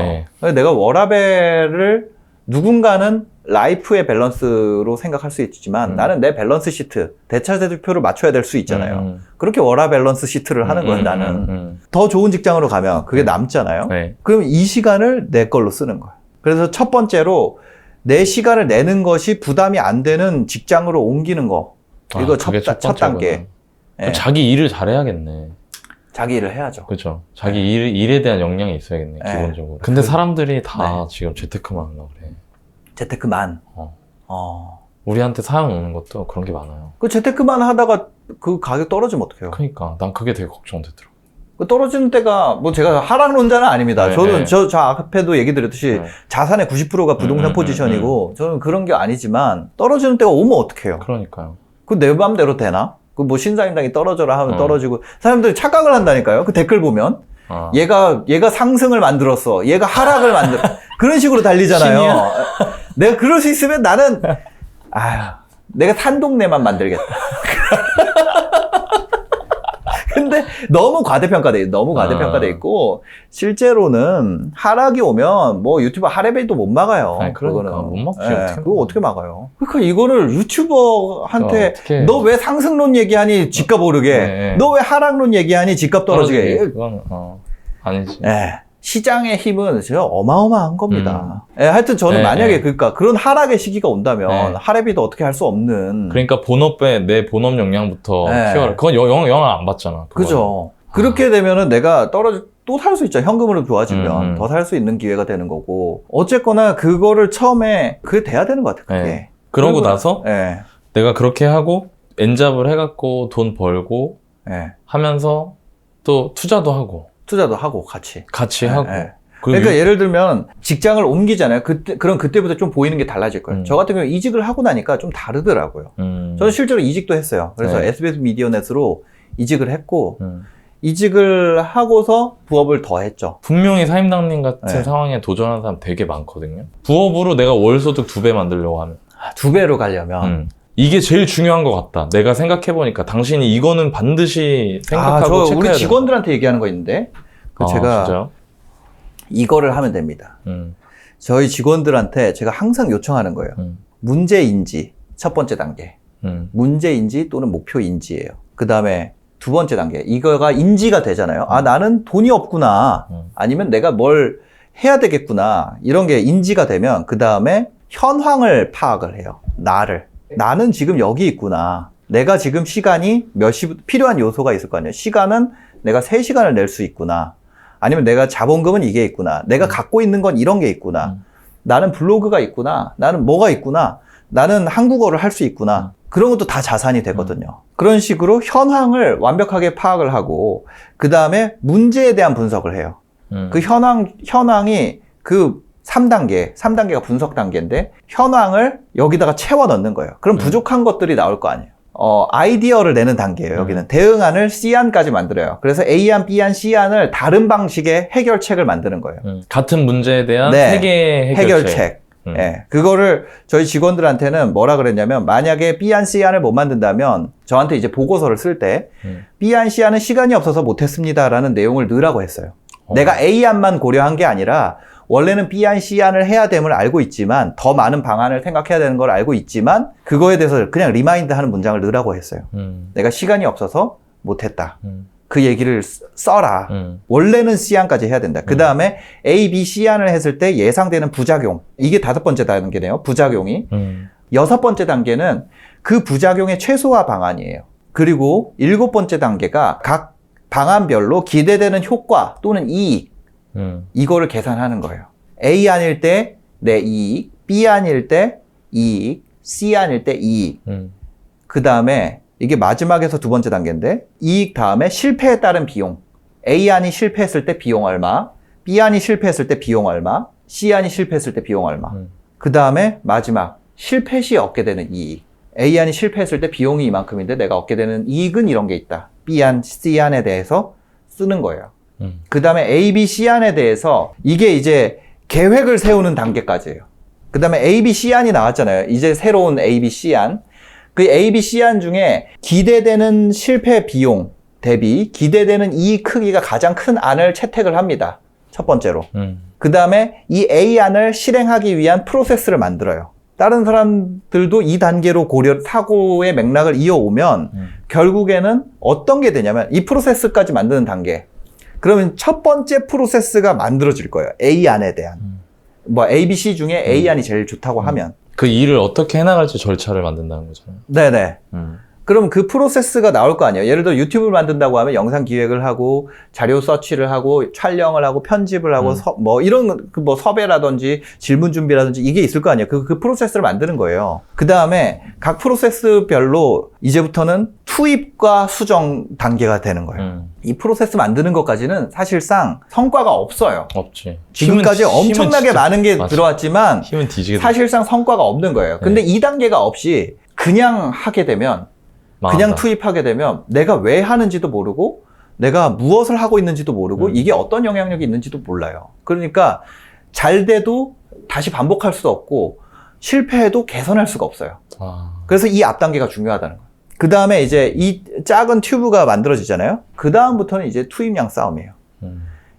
Speaker 1: 내가 워라밸을 누군가는 라이프의 밸런스로 생각할 수 있지만 나는 내 밸런스 시트, 대차대조표를 맞춰야 될 수 있잖아요. 그렇게 워라 밸런스 시트를 하는 거예요. 나는 더 좋은 직장으로 가면 그게 남잖아요. 그럼 이 시간을 내 걸로 쓰는 거예요. 그래서 첫 번째로 내 시간을 내는 것이 부담이 안 되는 직장으로 옮기는 거. 이거 첫 단계.
Speaker 2: 자기 일을 잘해야겠네.
Speaker 1: 자기 일을 해야죠.
Speaker 2: 그렇죠. 자기 일에 대한 역량이 있어야겠네, 기본적으로. 근데 사람들이 다 지금 재테크만 하려고 그래.
Speaker 1: 재테크만.
Speaker 2: 우리한테 사연 오는 것도 그런 게 많아요.
Speaker 1: 그 재테크만 하다가 그 가격 떨어지면 어떡해요?
Speaker 2: 그러니까 난 그게 되게 걱정되더라고.
Speaker 1: 그 떨어지는 때가 뭐 제가 하락론자는 아닙니다.
Speaker 2: 네,
Speaker 1: 저는
Speaker 2: 네.
Speaker 1: 저 앞에도 얘기 드렸듯이
Speaker 2: 네.
Speaker 1: 자산의 90%가 부동산 포지션이고 저는 그런 게 아니지만 떨어지는 때가 오면 어떡해요?
Speaker 2: 그러니까요.
Speaker 1: 그 내 맘대로 되나? 그 뭐 신사임당이 떨어져라 하면 떨어지고 사람들이 착각을 한다니까요. 그 댓글 보면 얘가 상승을 만들었어. 얘가 하락을 만들어. 그런 식으로 달리잖아요. 내가 그럴 수 있으면 나는 내가 산 동네만 만들겠다. 근데 너무 과대평가돼 있고 실제로는 하락이 오면 뭐 유튜버 하레베이도 못 막아요.
Speaker 2: 아니, 그러니까
Speaker 1: 그거는
Speaker 2: 못 막지.
Speaker 1: 그거 어떻게 막아요? 그러니까 이거를 유튜버한테
Speaker 2: 어떻게...
Speaker 1: 너 왜 상승론 얘기하니 집값 오르게? 너 왜 하락론 얘기하니 집값 떨어지게?
Speaker 2: 그건 아니지.
Speaker 1: 시장의 힘은 진짜 어마어마한 겁니다. 하여튼 저는 만약에 그러니까 그런 하락의 시기가 온다면 하레비도 어떻게 할 수 없는.
Speaker 2: 그러니까 본업에 내 본업 역량부터 키워라. 그건 영향 안 받잖아.
Speaker 1: 그죠. 그렇게 되면은 내가 또 살 수 있죠. 현금으로 좋아지면 더 살 수 있는 기회가 되는 거고. 어쨌거나 그거를 처음에 그게 돼야 되는 것 같아요. 그게.
Speaker 2: 그러고 나서 내가 그렇게 하고 엔잡을 해갖고 돈 벌고 하면서 또 투자도 하고 같이 하고.
Speaker 1: 그러니까 예를 들면 직장을 옮기잖아요. 그때부터 좀 보이는 게 달라질 거예요. 저 같은 경우는 이직을 하고 나니까 좀 다르더라고요. 저는 실제로 이직도 했어요. 그래서 SBS 미디어넷으로 이직을 했고 이직을 하고서 부업을 더 했죠.
Speaker 2: 분명히 사임당님 같은 상황에 도전하는 사람 되게 많거든요. 부업으로 내가 월 소득 2배 만들려고 하면 2배로
Speaker 1: 가려면
Speaker 2: 이게 제일 중요한 것 같다. 내가 생각해보니까 당신이 이거는 반드시 생각하고 체크해야
Speaker 1: 우리 직원들한테 얘기하는 거 있는데 제가
Speaker 2: 진짜요?
Speaker 1: 이거를 하면 됩니다. 저희 직원들한테 제가 항상 요청하는 거예요. 문제인지 첫 번째 단계. 문제인지 또는 목표인지예요. 그 다음에 두 번째 단계. 이거가 인지가 되잖아요. 나는 돈이 없구나. 아니면 내가 뭘 해야 되겠구나. 이런 게 인지가 되면 그 다음에 현황을 파악을 해요. 나는 지금 여기 있구나. 내가 지금 시간이 필요한 요소가 있을 거 아니에요. 시간은 내가 3시간을 낼 수 있구나. 아니면 내가 자본금은 이게 있구나. 내가 갖고 있는 건 이런 게 있구나. 나는 블로그가 있구나. 나는 뭐가 있구나. 나는 한국어를 할 수 있구나. 그런 것도 다 자산이 되거든요. 그런 식으로 현황을 완벽하게 파악을 하고 그 다음에 문제에 대한 분석을 해요. 그 현황이 그 3단계가 분석 단계인데 현황을 여기다가 채워 넣는 거예요. 그럼 부족한 것들이 나올 거 아니에요. 아이디어를 내는 단계예요. 여기는 대응안을 C안까지 만들어요. 그래서 A안, B안, C안을 다른 방식의 해결책을 만드는 거예요.
Speaker 2: 같은 문제에 대한 3개의 해결책.
Speaker 1: 그거를 저희 직원들한테는 뭐라 그랬냐면 만약에 B안, C안을 못 만든다면 저한테 이제 보고서를 쓸 때 B안, C안은 시간이 없어서 못했습니다라는 내용을 넣으라고 했어요. 내가 A안만 고려한 게 아니라 원래는 B안, C안을 해야 됨을 알고 있지만 더 많은 방안을 생각해야 되는 걸 알고 있지만 그거에 대해서 그냥 리마인드 하는 문장을 넣으라고 했어요. 내가 시간이 없어서 못했다. 그 얘기를 써라. 원래는 C안까지 해야 된다. 그 다음에 A, B, C안을 했을 때 예상되는 부작용. 이게 5번째 단계네요. 부작용이. 6번째 단계는 그 부작용의 최소화 방안이에요. 그리고 7번째 단계가 각 방안별로 기대되는 효과 또는 이익. 이거를 계산하는 거예요. A안일 때 내 이익, B안일 때 이익, C안일 때 이익. 그 다음에 이게 마지막에서 2번째 단계인데 이익 다음에 실패에 따른 비용. A안이 실패했을 때 비용 얼마, B안이 실패했을 때 비용 얼마, C안이 실패했을 때 비용 얼마. 그 다음에 마지막 실패 시 얻게 되는 이익. A안이 실패했을 때 비용이 이만큼인데 내가 얻게 되는 이익은 이런 게 있다. B안, C안에 대해서 쓰는 거예요. 그 다음에 A, B, C안에 대해서 이게 이제 계획을 세우는 단계까지예요. 그 다음에 A, B, C안이 나왔잖아요. 이제 새로운 A, B, C안. 그 A, B, C안 중에 기대되는 실패 비용 대비 기대되는 이익 크기가 가장 큰 안을 채택을 합니다. 첫 번째로. 그 다음에 이 A안을 실행하기 위한 프로세스를 만들어요. 다른 사람들도 이 단계로 사고의 맥락을 이어오면 결국에는 어떤 게 되냐면 이 프로세스까지 만드는 단계. 그러면 첫 번째 프로세스가 만들어질 거예요. A안에 대한. 뭐 A, B, C 중에 A안이 제일 좋다고 하면.
Speaker 2: 그 일을 어떻게 해나갈지 절차를 만든다는 거잖아요.
Speaker 1: 네네. 그럼 그 프로세스가 나올 거 아니에요. 예를 들어 유튜브를 만든다고 하면 영상 기획을 하고 자료 서치를 하고 촬영을 하고 편집을 하고 뭐 이런 뭐 섭외라든지 질문 준비라든지 이게 있을 거 아니에요. 그 프로세스를 만드는 거예요. 그 다음에 각 프로세스별로 이제부터는 투입과 수정 단계가 되는 거예요. 이 프로세스 만드는 것까지는 사실상 성과가 없어요.
Speaker 2: 없지.
Speaker 1: 지금까지 엄청나게 많은 게
Speaker 2: 맞아.
Speaker 1: 들어왔지만
Speaker 2: 힘은 뒤지게
Speaker 1: 사실상 성과가 없는 거예요. 근데 이 단계가 없이 그냥 하게 되면 그냥 투입하게 되면 내가 왜 하는지도 모르고 내가 무엇을 하고 있는지도 모르고 이게 어떤 영향력이 있는지도 몰라요. 그러니까 잘 돼도 다시 반복할 수도 없고 실패해도 개선할 수가 없어요. 그래서 이 앞 단계가 중요하다는 거예요. 그 다음에 이제 이 작은 튜브가 만들어지잖아요. 그 다음부터는 이제 투입량 싸움이에요.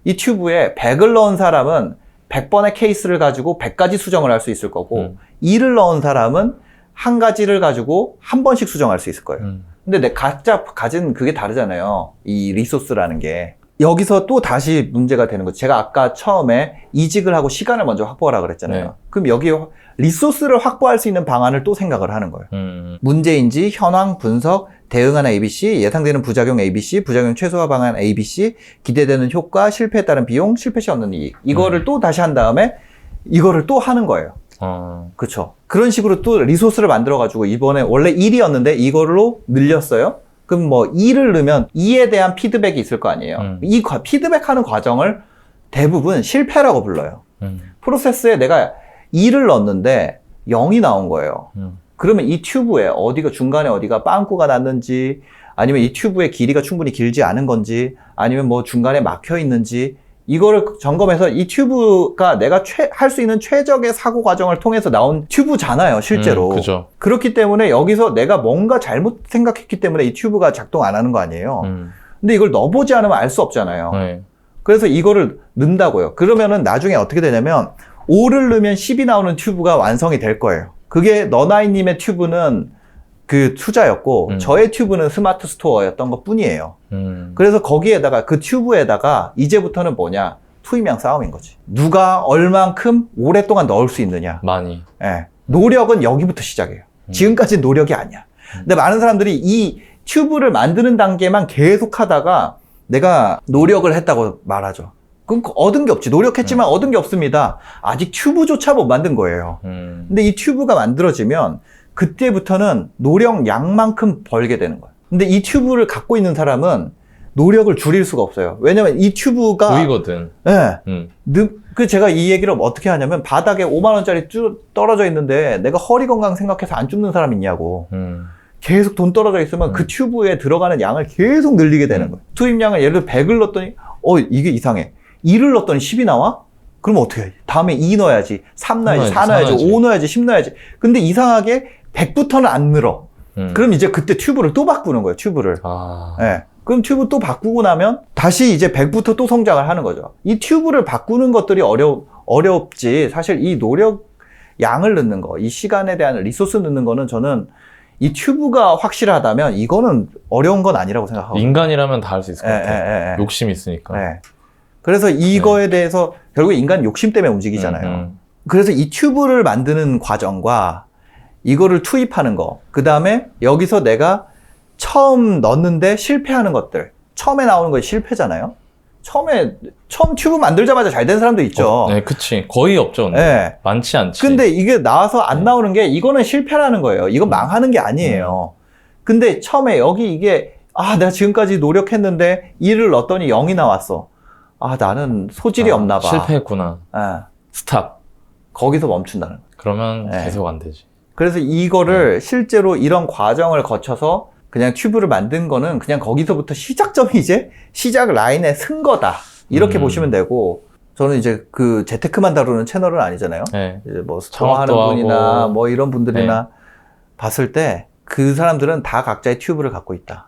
Speaker 1: 이 튜브에 100을 넣은 사람은 100번의 케이스를 가지고 100가지 수정을 할 수 있을 거고 2를 넣은 사람은 한 가지를 가지고 한 번씩 수정할 수 있을 거예요. 근데 각자 가진 그게 다르잖아요. 이 리소스라는 게. 여기서 또 다시 문제가 되는 거죠. 제가 아까 처음에 이직을 하고 시간을 먼저 확보하라 그랬잖아요.
Speaker 2: 네.
Speaker 1: 그럼 여기 리소스를 확보할 수 있는 방안을 또 생각을 하는 거예요. 문제인지, 현황, 분석, 대응하는 ABC, 예상되는 부작용 ABC, 부작용 최소화 방안 ABC, 기대되는 효과, 실패에 따른 비용, 실패 시 얻는 이익. 이거를 또 다시 한 다음에 이거를 또 하는 거예요. 그렇죠. 그런 식으로 또 리소스를 만들어가지고 이번에 원래 1이었는데 이걸로 늘렸어요. 그럼 뭐 2를 넣으면 2에 대한 피드백이 있을 거 아니에요. 이 피드백하는 과정을 대부분 실패라고 불러요. 프로세스에 내가 2를 넣었는데 0이 나온 거예요. 그러면 이 튜브에 어디가 중간에 어디가 빵꾸가 났는지 아니면 이 튜브의 길이가 충분히 길지 않은 건지 아니면 뭐 중간에 막혀 있는지 이거를 점검해서 이 튜브가 내가 할 수 있는 최적의 사고 과정을 통해서 나온 튜브잖아요, 실제로.
Speaker 2: 그죠.
Speaker 1: 그렇기 때문에 여기서 내가 뭔가 잘못 생각했기 때문에 이 튜브가 작동 안 하는 거 아니에요. 근데 이걸 넣어보지 않으면 알 수 없잖아요.
Speaker 2: 네.
Speaker 1: 그래서 이거를 넣는다고요. 그러면은 나중에 어떻게 되냐면 5를 넣으면 10이 나오는 튜브가 완성이 될 거예요. 그게 너나이님의 튜브는 그 투자였고 저의 튜브는 스마트 스토어였던 것 뿐이에요. 그래서 거기에다가 그 튜브에다가 이제부터는 뭐냐 투입량 싸움인 거지. 누가 얼만큼 오랫동안 넣을 수 있느냐.
Speaker 2: 많이.
Speaker 1: 예. 노력은 여기부터 시작해요. 지금까지는 노력이 아니야. 근데 많은 사람들이 이 튜브를 만드는 단계만 계속 하다가 내가 노력을 했다고 말하죠. 그럼 얻은 게 없지. 노력했지만 얻은 게 없습니다. 아직 튜브조차 못 만든 거예요. 근데 이 튜브가 만들어지면 그때부터는 노력량만큼 벌게 되는 거예요. 근데 이 튜브를 갖고 있는 사람은 노력을 줄일 수가 없어요. 왜냐면 이 튜브가
Speaker 2: 보이거든.
Speaker 1: 예. 그 제가 이 얘기를 어떻게 하냐면 바닥에 5만 원짜리 쭉 떨어져 있는데 내가 허리 건강 생각해서 안 줍는 사람 있냐고. 계속 돈 떨어져 있으면 그 튜브에 들어가는 양을 계속 늘리게 되는 거예요. 투입량을 예를 들어 100을 넣었더니 이게 이상해. 2를 넣었더니 10이 나와? 그럼 어떻게 해? 다음에 2 넣어야지, 3 넣어야지, 4 넣어야지, 5 넣어야지, 10 넣어야지. 근데 이상하게 100부터는 안 늘어. 그럼 이제 그때 튜브를 또 바꾸는 거예요, 튜브를. 예. 그럼 튜브 또 바꾸고 나면 다시 이제 100부터 또 성장을 하는 거죠. 이 튜브를 바꾸는 것들이 어렵지. 사실 이 노력 양을 넣는 거, 이 시간에 대한 리소스 넣는 거는 저는 이 튜브가 확실하다면 이거는 어려운 건 아니라고 생각하고.
Speaker 2: 인간이라면 다 할 수 있을 것 같아요. 욕심이 있으니까.
Speaker 1: 그래서 이거에 대해서 결국 인간 욕심 때문에 움직이잖아요. 그래서 이 튜브를 만드는 과정과 이거를 투입하는 거, 그 다음에 여기서 내가 처음 넣는데 실패하는 것들, 처음에 나오는 거 실패잖아요. 처음 튜브 만들자마자 잘 된 사람도 있죠.
Speaker 2: 네, 그치. 거의 없죠. 근데.
Speaker 1: 네.
Speaker 2: 많지 않지.
Speaker 1: 근데 이게 나와서 안 나오는 게 이거는 실패라는 거예요. 이건 망하는 게 아니에요. 근데 처음에 여기 이게 내가 지금까지 노력했는데 2를 넣었더니 0이 나왔어. 나는 소질이 없나 봐.
Speaker 2: 실패했구나. 스탑.
Speaker 1: 거기서 멈춘다는 거예요.
Speaker 2: 그러면 계속 안 되지.
Speaker 1: 그래서 이거를 실제로 이런 과정을 거쳐서 그냥 튜브를 만든 거는 그냥 거기서부터 시작점이 이제 시작 라인에 쓴 거다. 이렇게 보시면 되고, 저는 이제 그 재테크만 다루는 채널은 아니잖아요.
Speaker 2: 네.
Speaker 1: 이제 뭐 스토어 하는 분이나
Speaker 2: 하고.
Speaker 1: 뭐 이런 분들이나 봤을 때 그 사람들은 다 각자의 튜브를 갖고 있다.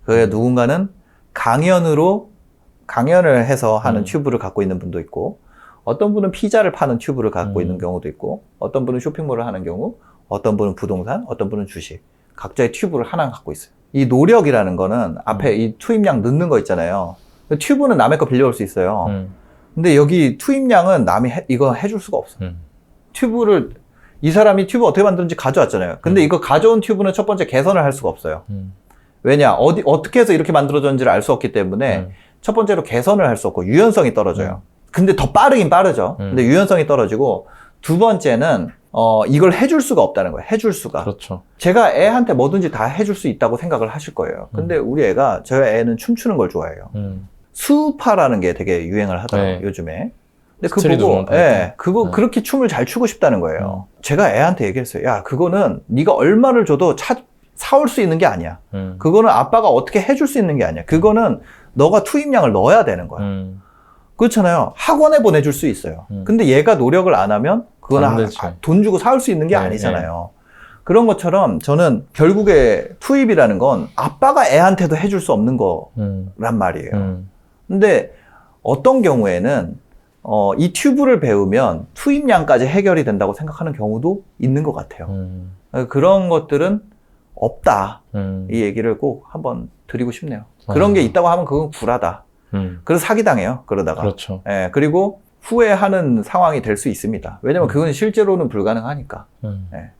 Speaker 1: 그게 누군가는 강연을 해서 하는 튜브를 갖고 있는 분도 있고, 어떤 분은 피자를 파는 튜브를 갖고 있는 경우도 있고, 어떤 분은 쇼핑몰을 하는 경우, 어떤 분은 부동산, 어떤 분은 주식. 각자의 튜브를 하나 갖고 있어요. 이 노력이라는 거는 앞에 이 투입량 넣는 거 있잖아요. 튜브는 남의 거 빌려올 수 있어요. 근데 여기 투입량은 남이 이거 해줄 수가 없어. 튜브를 이 사람이 튜브 어떻게 만드는지 가져왔잖아요. 근데 이거 가져온 튜브는 첫 번째 개선을 할 수가 없어요. 왜냐? 어떻게 해서 이렇게 만들어졌는지를 알 수 없기 때문에 첫 번째로 개선을 할 수 없고 유연성이 떨어져요. 근데 더 빠르긴 빠르죠. 근데 유연성이 떨어지고 두 번째는 이걸 해줄 수가 없다는 거예요. 해줄 수가.
Speaker 2: 그렇죠.
Speaker 1: 제가 애한테 뭐든지 다 해줄 수 있다고 생각을 하실 거예요. 근데 우리 애가, 저희 애는 춤추는 걸 좋아해요. 수우파라는 게 되게 유행을 하더라고요,
Speaker 2: 네.
Speaker 1: 요즘에. 근데 그거 보고, 그거 그렇게 춤을 잘 추고 싶다는 거예요. 제가 애한테 얘기했어요. 야, 그거는 네가 얼마를 줘도 사올 수 있는 게 아니야. 그거는 아빠가 어떻게 해줄 수 있는 게 아니야. 그거는 너가 투입량을 넣어야 되는 거야. 그렇잖아요. 학원에 보내줄 수 있어요. 근데 얘가 노력을 안 하면 그거는 돈 주고 사올 수 있는 게 아니잖아요. 그런 것처럼 저는 결국에 투입이라는 건 아빠가 애한테도 해줄 수 없는 거란 말이에요. 근데 어떤 경우에는 이 튜브를 배우면 투입량까지 해결이 된다고 생각하는 경우도 있는 것 같아요. 그런 것들은 없다. 이 얘기를 꼭 한번 드리고 싶네요. 그런 게 있다고 하면 그건 구라다. 그래서 사기당해요. 그러다가.
Speaker 2: 그렇죠.
Speaker 1: 예, 그리고 후회하는 상황이 될 수 있습니다. 왜냐면 그건 실제로는 불가능하니까. 예.